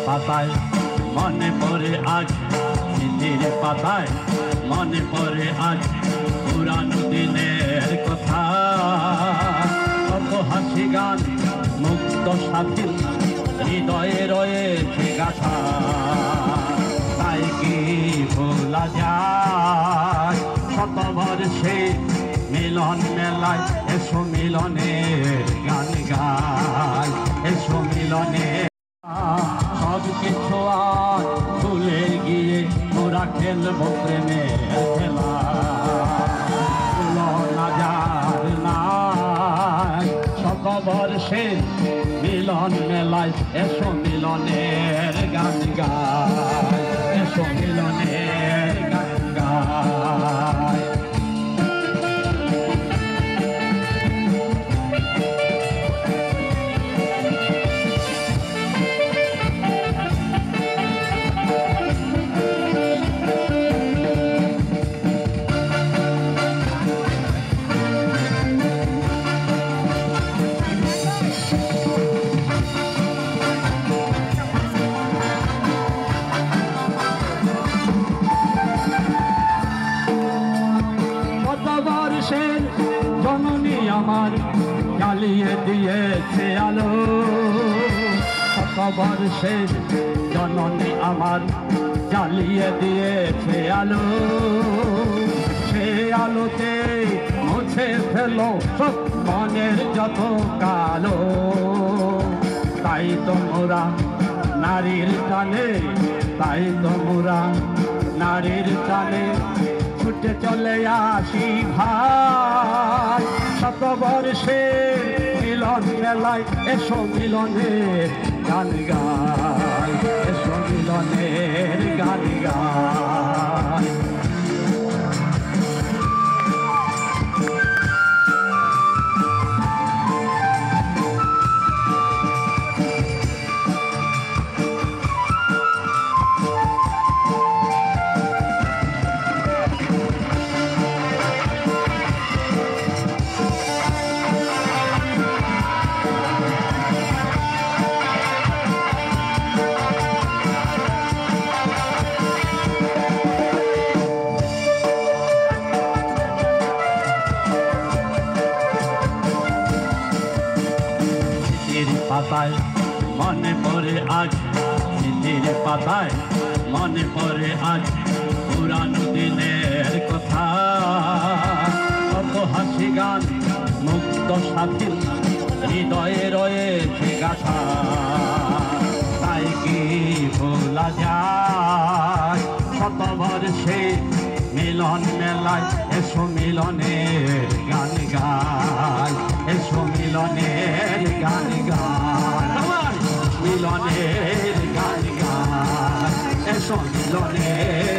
পাতায় মনে পড়ে আজ, স্মৃতির পাতায় মনে পড়ে আজ পুরানো দিনের কথা। কত হাসি গান মুক্ত স্বাধীন হৃদয়ে রয়েছে গাথা। তাই কি ভোলা যায় শতবর্ষে মিলন মেলায়, এসো মিলনের গান গায়, এসো মিলনে। সব কিছু আজ ভুলে গিয়ে মোরা খেলবো প্রেমের খেলা। তুলনা যার নাই শতবর্ষে মিলন মেলায়, এসো মিলনের গান গায়, এসো মিলনের গান গায়। জননী আমার জ্বালিয়ে দিয়েছে আলো, শতবর্ষের জননী আমার জ্বালিয়ে দিয়েছে আলো। সে আলোতে মুছে ফেলো সব মনের যত কালো। তাই তো মোরা নারীর টানে, তাই তো মোরা নারীর টানে ছুটে চলে আসি ভাই। শতবর্ষে মিলন মেলায়, এসো মিলনের গান গায়, এসো মিলনের গান গায়। পাতায় মনে পড়ে আজ, স্মৃতির পাতায় মনে পড়ে আজ পুরানো দিনের কথা। কত হাসি গান মুক্ত স্বাধীন হৃদয়ে রয়েছে গাথা। তাই কি ভোলা যায় শতবর্ষে মিলন মেলায়, এসো মিলনের গান গায়, এসো মিলনের গান গায়, মিলনের গান গায়, এসো মিলনের